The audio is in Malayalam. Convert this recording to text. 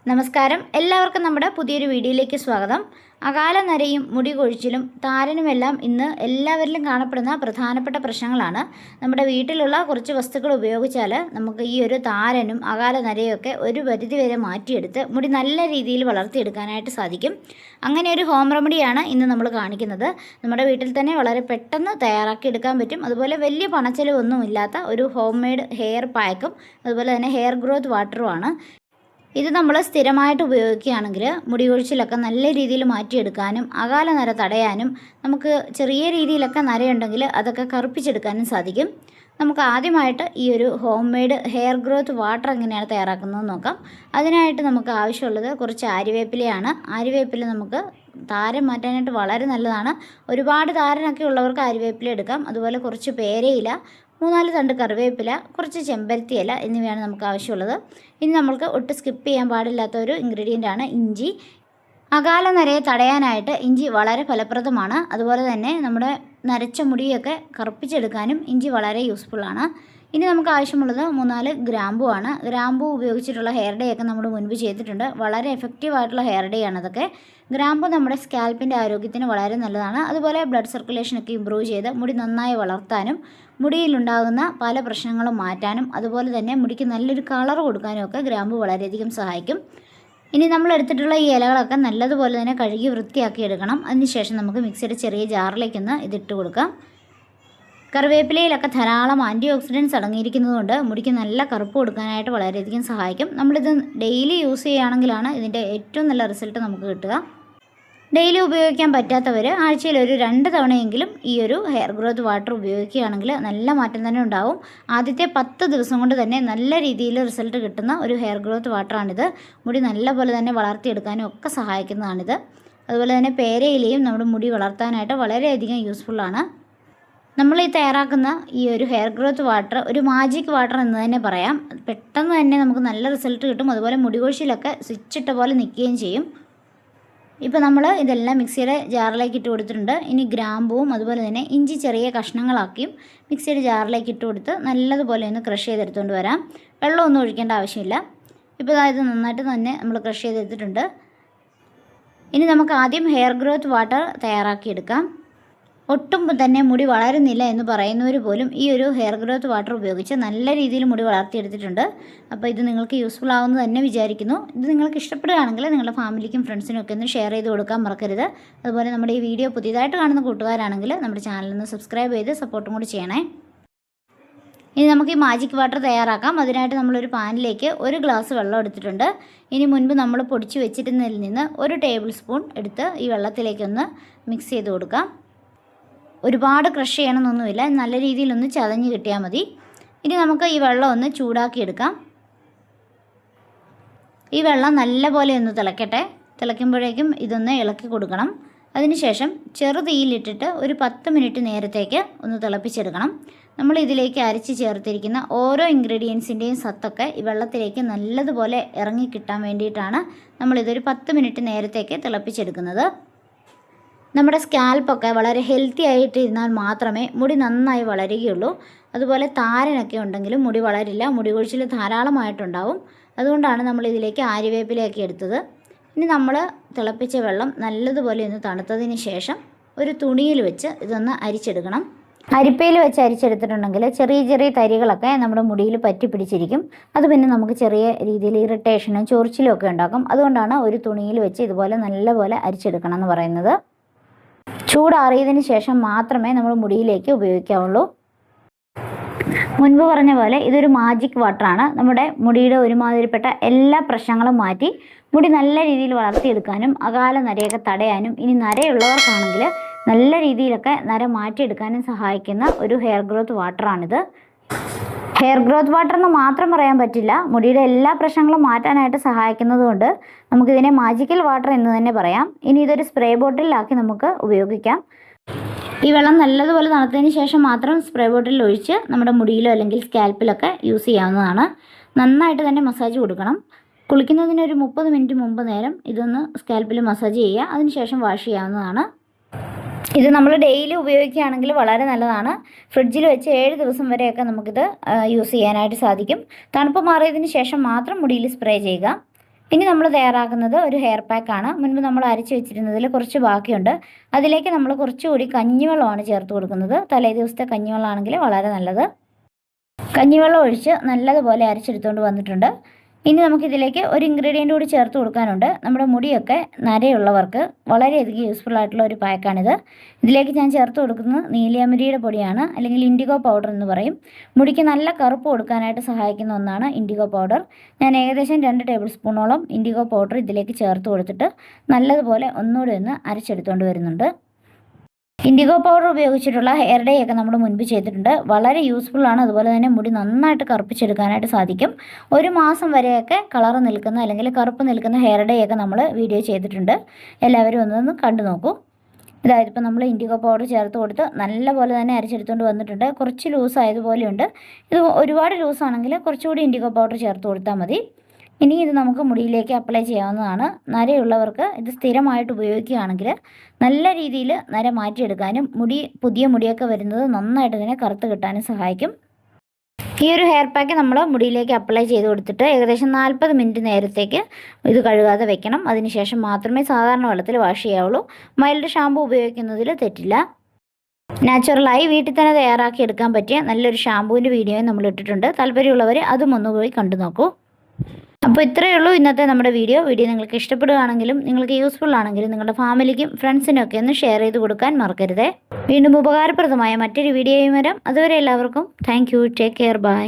നമസ്കാരം, എല്ലാവർക്കും നമ്മുടെ പുതിയൊരു വീഡിയോയിലേക്ക് സ്വാഗതം. അകാല നരയും മുടി കൊഴിച്ചിലും താരനുമെല്ലാം ഇന്ന് എല്ലാവരിലും കാണപ്പെടുന്ന പ്രധാനപ്പെട്ട പ്രശ്നങ്ങളാണ്. നമ്മുടെ വീട്ടിലുള്ള കുറച്ച് വസ്തുക്കൾ ഉപയോഗിച്ചാൽ നമുക്ക് ഈ ഒരു താരനും അകാല നരയൊക്കെ ഒരു പരിധിവരെ മാറ്റിയെടുത്ത് മുടി നല്ല രീതിയിൽ വളർത്തിയെടുക്കാനായിട്ട് സാധിക്കും. അങ്ങനെ ഒരു ഹോം റെമഡിയാണ് ഇന്ന് നമ്മൾ കാണിക്കുന്നത്. നമ്മുടെ വീട്ടിൽ തന്നെ വളരെ പെട്ടെന്ന് തയ്യാറാക്കിയെടുക്കാൻ പറ്റും. അതുപോലെ വലിയ പണച്ചെലവൊന്നുമില്ലാത്ത ഒരു ഹോം മെയ്ഡ് ഹെയർ പാക്കും അതുപോലെ തന്നെ ഹെയർ ഗ്രോത്ത് വാട്ടറുമാണ്. ഇത് നമ്മൾ സ്ഥിരമായിട്ട് ഉപയോഗിക്കുകയാണെങ്കിൽ മുടി കൊഴിച്ചിലൊക്കെ നല്ല രീതിയിൽ മാറ്റിയെടുക്കാനും അകാല നര തടയാനും നമുക്ക് ചെറിയ രീതിയിലൊക്കെ നരയുണ്ടെങ്കിൽ അതൊക്കെ കറുപ്പിച്ചെടുക്കാനും സാധിക്കും. നമുക്ക് ആദ്യമായിട്ട് ഈ ഒരു home made hair growth water എങ്ങനെയാണ് തയ്യാറാക്കുന്നതെന്ന് നോക്കാം. അതിനായിട്ട് നമുക്ക് ആവശ്യമുള്ളത് കുറച്ച് ആര്യവേപ്പിലയാണ്. ആര്യവേപ്പില നമുക്ക് താരൻ മാറ്റാനായിട്ട് വളരെ നല്ലതാണ്. ഒരുപാട് താരനൊക്കെ ഉള്ളവർക്ക് ആര്യവേപ്പില എടുക്കാം. അതുപോലെ കുറച്ച് പേരയില, 3-4 തണ്ട് കറിവേപ്പില, കുറച്ച് ചെമ്പരത്തി ഇല എന്നിവയാണ് നമുക്ക് ആവശ്യമുള്ളത്. ഇനി നമ്മൾക്ക് ഒട്ടും സ്കിപ്പ് ചെയ്യാൻ പാടില്ലാത്ത ഒരു ഇൻഗ്രീഡിയൻ്റാണ് ഇഞ്ചി. അകാല നരയെ തടയാനായിട്ട് ഇഞ്ചി വളരെ ഫലപ്രദമാണ്. അതുപോലെ തന്നെ നമ്മുടെ നരച്ച മുടിയൊക്കെ കറുപ്പിച്ചെടുക്കാനും ഇഞ്ചി വളരെ യൂസ്ഫുള്ളാണ്. ഇനി നമുക്ക് ആവശ്യമുള്ളത് 3-4 ഗ്രാമ്പുവാണ്. ഗ്രാമ്പു ഉപയോഗിച്ചിട്ടുള്ള ഹെയർ ഡേ ഒക്കെ നമ്മൾ മുൻപ് ചെയ്തിട്ടുണ്ട്. വളരെ എഫക്റ്റീവായിട്ടുള്ള ഹെയർ ഡേ ആണ് അതൊക്കെ. ഗ്രാമ്പു നമ്മുടെ സ്കാൽപ്പിൻ്റെ ആരോഗ്യത്തിന് വളരെ നല്ലതാണ്. അതുപോലെ ബ്ലഡ് സർക്കുലേഷനൊക്കെ ഇമ്പ്രൂവ് ചെയ്ത് മുടി നന്നായി വളർത്താനും മുടിയിലുണ്ടാകുന്ന പല പ്രശ്നങ്ങളും മാറ്റാനും അതുപോലെ തന്നെ മുടിക്ക് നല്ലൊരു കളർ കൊടുക്കാനും ഒക്കെ ഗ്രാമ്പു വളരെയധികം സഹായിക്കും. ഇനി നമ്മൾ എടുത്തിട്ടുള്ള ഈ ഇലകളൊക്കെ നല്ലതുപോലെ തന്നെ കഴുകി വൃത്തിയാക്കി എടുക്കണം. അതിനുശേഷം നമുക്ക് മിക്സിയുടെ ചെറിയ ജാറിലേക്കൊന്ന് ഇതിട്ട് കൊടുക്കാം. കറിവേപ്പിലയിലൊക്കെ ധാരാളം ആൻറ്റി ഓക്സിഡൻസ് അടങ്ങിയിരിക്കുന്നതുകൊണ്ട് മുടിക്ക് നല്ല കറുപ്പ് കൊടുക്കാനായിട്ട് വളരെയധികം സഹായിക്കും. നമ്മളിത് ഡെയിലി യൂസ് ചെയ്യുകയാണെങ്കിലാണ് ഇതിൻ്റെ ഏറ്റവും നല്ല റിസൾട്ട് നമുക്ക് കിട്ടുക. ഡെയിലി ഉപയോഗിക്കാൻ പറ്റാത്തവർ ആഴ്ചയിൽ ഒരു 2 തവണയെങ്കിലും ഈ ഒരു ഹെയർ ഗ്രോത്ത് വാട്ടർ ഉപയോഗിക്കുകയാണെങ്കിൽ നല്ല മാറ്റം തന്നെ ഉണ്ടാവും. ആദ്യത്തെ 10 ദിവസം കൊണ്ട് തന്നെ നല്ല രീതിയിൽ റിസൾട്ട് കിട്ടുന്ന ഒരു ഹെയർ ഗ്രോത്ത് വാട്ടറാണിത്. മുടി നല്ലപോലെ തന്നെ വളർത്തിയെടുക്കാനും ഒക്കെ സഹായിക്കുന്നതാണിത്. അതുപോലെ തന്നെ പേരയിലയും നമ്മുടെ മുടി വളർത്താനായിട്ട് വളരെയധികം യൂസ്ഫുള്ളാണ്. നമ്മൾ ഈ തയ്യാറാക്കുന്ന ഈ ഒരു ഹെയർ ഗ്രോത്ത് വാട്ടർ ഒരു മാജിക് വാട്ടർ എന്ന് തന്നെ പറയാം. പെട്ടെന്ന് തന്നെ നമുക്ക് നല്ല റിസൾട്ട് കിട്ടും. അതുപോലെ മുടി കൊഴിച്ചിലൊക്കെ സ്വിച്ചിട്ട പോലെ നിൽക്കുകയും ചെയ്യും. ഇപ്പോൾ നമ്മൾ ഇതെല്ലാം മിക്സിയുടെ ജാറിലേക്ക് ഇട്ട് കൊടുത്തിട്ടുണ്ട്. ഇനി ഗ്രാമ്പുവും അതുപോലെ തന്നെ ഇഞ്ചി ചെറിയ കഷ്ണങ്ങളാക്കിയും മിക്സിയുടെ ജാറിലേക്ക് ഇട്ട് കൊടുത്ത് നല്ലതുപോലെ ഒന്ന് ക്രഷ് ചെയ്തെടുത്തുകൊണ്ട് വരാം. വെള്ളമൊന്നും ഒഴിക്കേണ്ട ആവശ്യമില്ല. ഇപ്പോൾ ഇത് നന്നായിട്ട് തന്നെ നമ്മൾ ക്രഷ് ചെയ്തെടുത്തിട്ടുണ്ട്. ഇനി നമുക്ക് ആദ്യം ഹെയർ ഗ്രോത്ത് വാട്ടർ തയ്യാറാക്കിയെടുക്കാം. ഒട്ടും തന്നെ മുടി വളരുന്നില്ല എന്ന് പറയുന്നവർ പോലും ഈ ഒരു ഹെയർ ഗ്രോത്ത് വാട്ടർ ഉപയോഗിച്ച് നല്ല രീതിയിൽ മുടി വളർത്തിയെടുത്തിട്ടുണ്ട്. അപ്പോൾ ഇത് നിങ്ങൾക്ക് യൂസ്ഫുൾ ആവുമെന്ന് തന്നെ വിചാരിക്കുന്നു. ഇത് നിങ്ങൾക്ക് ഇഷ്ടപ്പെടുകയാണെങ്കിൽ നിങ്ങളുടെ ഫാമിലിക്കും ഫ്രണ്ട്സിനും ഒക്കെ ഒന്ന് ഷെയർ ചെയ്ത് കൊടുക്കാൻ മറക്കരുത്. അതുപോലെ നമ്മുടെ ഈ വീഡിയോ പുതിയതായിട്ട് കാണുന്ന കൂട്ടുകാരാണെങ്കിൽ നമ്മുടെ ചാനലൊന്ന് സബ്സ്ക്രൈബ് ചെയ്ത് സപ്പോർട്ടും കൂടി ചെയ്യണേ. ഇനി നമുക്ക് ഈ മാജിക് വാട്ടർ തയ്യാറാക്കാം. അതിനായിട്ട് നമ്മളൊരു പാനിലേക്ക് 1 ഗ്ലാസ് വെള്ളം എടുത്തിട്ടുണ്ട്. ഇനി മുൻപ് നമ്മൾ പൊടിച്ച് വെച്ചിരുന്നതിൽ നിന്ന് 1 ടേബിൾ സ്പൂൺ എടുത്ത് ഈ വെള്ളത്തിലേക്കൊന്ന് മിക്സ് ചെയ്ത് കൊടുക്കാം. ഒരുപാട് ക്രഷ് ചെയ്യണമെന്നൊന്നുമില്ല, നല്ല രീതിയിലൊന്ന് ചതഞ്ഞ് കിട്ടിയാൽ മതി. ഇനി നമുക്ക് ഈ വെള്ളം ഒന്ന് ചൂടാക്കിയെടുക്കാം. ഈ വെള്ളം നല്ലപോലെ ഒന്ന് തിളയ്ക്കട്ടെ. തിളയ്ക്കുമ്പോഴേക്കും ഇതൊന്ന് ഇളക്കി കൊടുക്കണം. അതിനുശേഷം ചെറു തീയിലിട്ടിട്ട് ഒരു 10 മിനിറ്റ് നേരത്തേക്ക് ഒന്ന് തിളപ്പിച്ചെടുക്കണം. നമ്മൾ ഇതിലേക്ക് അരച്ച് ചേർത്തിരിക്കുന്ന ഓരോ ഇൻഗ്രീഡിയൻസിൻ്റെയും സത്തൊക്കെ ഈ വെള്ളത്തിലേക്ക് നല്ലതുപോലെ ഇറങ്ങി കിട്ടാൻ വേണ്ടിയിട്ടാണ് നമ്മളിതൊരു 10 മിനിറ്റ് നേരത്തേക്ക് തിളപ്പിച്ചെടുക്കുന്നത്. നമ്മുടെ സ്കാൽപ്പൊക്കെ വളരെ ഹെൽത്തി ആയിട്ട് ഇരുന്നാൽ മാത്രമേ മുടി നന്നായി വളരുകയുള്ളൂ. അതുപോലെ താരനൊക്കെ ഉണ്ടെങ്കിലും മുടി വളരില്ല. മുടി കൊഴിച്ചിൽ ധാരാളമായിട്ടുണ്ടാവും. അതുകൊണ്ടാണ് നമ്മൾ ഇതിലേക്ക് ആര്യവേപ്പിലയൊക്കെ എടുത്തത്. ഇനി നമ്മൾ തിളപ്പിച്ച വെള്ളം നല്ലതുപോലെ ഒന്ന് തണുത്തതിന് ശേഷം ഒരു തുണിയിൽ വെച്ച് ഇതൊന്ന് അരിച്ചെടുക്കണം. അരിപ്പയിൽ വെച്ച് അരിച്ചെടുത്തിട്ടുണ്ടെങ്കിൽ ചെറിയ ചെറിയ തരികളൊക്കെ നമ്മുടെ മുടിയിൽ പറ്റി പിടിച്ചിരിക്കും. അത് പിന്നെ നമുക്ക് ചെറിയ രീതിയിൽ ഇറിറ്റേഷനും ചൊറിച്ചിലും ഒക്കെ ഉണ്ടാക്കും. അതുകൊണ്ടാണ് ഒരു തുണിയിൽ വെച്ച് ഇതുപോലെ നല്ലപോലെ അരിച്ചെടുക്കണം എന്ന് പറയുന്നത്. ചൂടാറിയതിന് ശേഷം മാത്രമേ നമ്മൾ മുടിയിലേക്ക് ഉപയോഗിക്കാവുള്ളൂ. മുൻപ് പറഞ്ഞ പോലെ ഇതൊരു മാജിക് വാട്ടറാണ്. നമ്മുടെ മുടിയുടെ ഒരുമാതിരിപ്പെട്ട എല്ലാ പ്രശ്നങ്ങളും മാറ്റി മുടി നല്ല രീതിയിൽ വളർത്തിയെടുക്കാനും അകാല നരയൊക്കെ തടയാനും ഇനി നരയുള്ളവർക്കാണെങ്കിൽ നല്ല രീതിയിലൊക്കെ നര മാറ്റിയെടുക്കാനും സഹായിക്കുന്ന ഒരു ഹെയർ ഗ്രോത്ത് വാട്ടറാണിത്. ഹെയർ ഗ്രോത്ത് വാട്ടർ എന്ന് മാത്രം പറയാൻ പറ്റില്ല. മുടിയുടെ എല്ലാ പ്രശ്നങ്ങളും മാറ്റാനായിട്ട് സഹായിക്കുന്നതുകൊണ്ട് നമുക്കിതിനെ മാജിക്കൽ വാട്ടർ എന്ന് തന്നെ പറയാം. ഇനി ഇതൊരു സ്പ്രേ ബോട്ടിലാക്കി നമുക്ക് ഉപയോഗിക്കാം. ഈ വെള്ളം നല്ലതുപോലെ തണുത്തതിന് ശേഷം മാത്രം സ്പ്രേ ബോട്ടിലിൽ ഒഴിച്ച് നമ്മുടെ മുടിയിലോ അല്ലെങ്കിൽ സ്കാൽപ്പിലൊക്കെ യൂസ് ചെയ്യാവുന്നതാണ്. നന്നായിട്ട് തന്നെ മസാജ് കൊടുക്കണം. കുളിക്കുന്നതിന് ഒരു 30 മിനിറ്റ് മുമ്പ് നേരം ഇതൊന്ന് സ്കാൽപ്പിൽ മസാജ് ചെയ്യുക. അതിനുശേഷം വാഷ് ചെയ്യാവുന്നതാണ്. ഇത് നമ്മൾ ഡെയിലി ഉപയോഗിക്കുകയാണെങ്കിൽ വളരെ നല്ലതാണ്. ഫ്രിഡ്ജിൽ വെച്ച് 7 ദിവസം വരെയൊക്കെ നമുക്കിത് യൂസ് ചെയ്യാനായിട്ട് സാധിക്കും. തണുപ്പ് മാറിയതിന് ശേഷം മാത്രം മുടിയിൽ സ്പ്രേ ചെയ്യുക. ഇനി നമ്മൾ തയ്യാറാക്കുന്നത് ഒരു ഹെയർ പാക്കാണ്. മുൻപ് നമ്മൾ അരച്ച് വെച്ചിരുന്നതിൽ കുറച്ച് ബാക്കിയുണ്ട്. അതിലേക്ക് നമ്മൾ കുറച്ചുകൂടി കഞ്ഞിവെള്ളമാണ് ചേർത്ത് കൊടുക്കുന്നത്. തലേ ദിവസത്തെ കഞ്ഞിവെള്ളമാണെങ്കിൽ വളരെ നല്ലത്. കഞ്ഞിവെള്ളം ഒഴിച്ച് നല്ലതുപോലെ അരച്ചെടുത്തുകൊണ്ട് വന്നിട്ടുണ്ട്. ഇനി നമുക്കിതിലേക്ക് ഒരു ഇൻഗ്രീഡിയൻ്റ് കൂടി ചേർത്ത് കൊടുക്കാനുണ്ട്. നമ്മുടെ മുടിയൊക്കെ നരയുള്ളവർക്ക് വളരെയധികം യൂസ്ഫുൾ ആയിട്ടുള്ള ഒരു പാക്കാണിത്. ഇതിലേക്ക് ഞാൻ ചേർത്ത് കൊടുക്കുന്നത് നീലിയാമരിയുടെ പൊടിയാണ്, അല്ലെങ്കിൽ ഇൻഡിഗോ പൗഡർ എന്ന് പറയും. മുടിക്ക് നല്ല കറുപ്പ് കൊടുക്കാനായിട്ട് സഹായിക്കുന്ന ഒന്നാണ് ഇൻഡിഗോ പൗഡർ. ഞാൻ ഏകദേശം 2 ടേബിൾ സ്പൂണോളം ഇൻഡിഗോ പൗഡർ ഇതിലേക്ക് ചേർത്ത് കൊടുത്തിട്ട് നല്ലതുപോലെ ഒന്നുകൂടി ഒന്ന് അരച്ചെടുത്തുകൊണ്ട് വരുന്നുണ്ട്. ഇൻഡിഗോ പൗഡർ ഉപയോഗിച്ചിട്ടുള്ള ഹെയർ ഡേ ഒക്കെ നമ്മൾ മുൻപ് ചെയ്തിട്ടുണ്ട്. വളരെ യൂസ്ഫുൾ ആണ്. അതുപോലെ തന്നെ മുടി നന്നായിട്ട് കറുപ്പിച്ചെടുക്കാനായിട്ട് സാധിക്കും. 1 മാസം വരെയൊക്കെ കളർ നിൽക്കുന്ന അല്ലെങ്കിൽ കറുപ്പ് നിൽക്കുന്ന ഹെയർ ഡേ ഒക്കെ നമ്മൾ വീഡിയോ ചെയ്തിട്ടുണ്ട്. എല്ലാവരും ഒന്നൊന്ന് കണ്ടു നോക്കൂ. ഇതായത് ഇപ്പോൾ നമ്മൾ ഇൻഡിഗോ പൗഡർ ചേർത്ത് കൊടുത്ത് നല്ലപോലെ തന്നെ അരച്ചെടുത്തുകൊണ്ട് വന്നിട്ടുണ്ട്. കുറച്ച് ലൂസ് ആയതുപോലെയുണ്ട്. ഇത് ഒരുപാട് ലൂസാണെങ്കിൽ കുറച്ചുകൂടി ഇൻഡിഗോ പൗഡർ ചേർത്ത് കൊടുത്താൽ മതി. ഇനി ഇത് നമുക്ക് മുടിയിലേക്ക് അപ്ലൈ ചെയ്യാവുന്നതാണ്. നരയുള്ളവർക്ക് ഇത് സ്ഥിരമായിട്ട് ഉപയോഗിക്കുകയാണെങ്കിൽ നല്ല രീതിയിൽ നര മാറ്റിയെടുക്കാനും പുതിയ മുടിയൊക്കെ വരുന്നത് നന്നായിട്ട് തന്നെ കറുത്ത് കിട്ടാനും സഹായിക്കും. ഈ ഒരു ഹെയർ പാക്ക് നമ്മൾ മുടിയിലേക്ക് അപ്ലൈ ചെയ്ത് കൊടുത്തിട്ട് ഏകദേശം 40 മിനിറ്റ് നേരത്തേക്ക് ഇത് കഴുകാതെ വെക്കണം. അതിനുശേഷം മാത്രമേ സാധാരണ വെള്ളത്തിൽ വാഷ് ചെയ്യാവുള്ളൂ. മൈൽഡ് ഷാമ്പു ഉപയോഗിക്കുന്നതിൽ തെറ്റില്ല. നാച്ചുറലായി വീട്ടിൽ തന്നെ തയ്യാറാക്കി എടുക്കാൻ പറ്റിയ നല്ലൊരു ഷാമ്പുവിൻ്റെ വീഡിയോയും നമ്മൾ ഇട്ടിട്ടുണ്ട്. താല്പര്യമുള്ളവർ അതും ഒന്ന് പോയി കണ്ടു നോക്കൂ. അപ്പോൾ ഇത്രയേ ഉള്ളൂ ഇന്നത്തെ നമ്മുടെ വീഡിയോ നിങ്ങൾക്ക് ഇഷ്ടപ്പെടുകയാണെങ്കിലും നിങ്ങൾക്ക് യൂസ്ഫുൾ ആണെങ്കിലും നിങ്ങളുടെ ഫാമിലിക്കും ഫ്രണ്ട്സിനും ഒക്കെ ഒന്ന് ഷെയർ ചെയ്ത് കൊടുക്കാൻ മറക്കരുതേ. വീണ്ടും ഉപകാരപ്രദമായ മറ്റൊരു വീഡിയോയും വരാം. അതുവരെ എല്ലാവർക്കും thank you. Take care. By.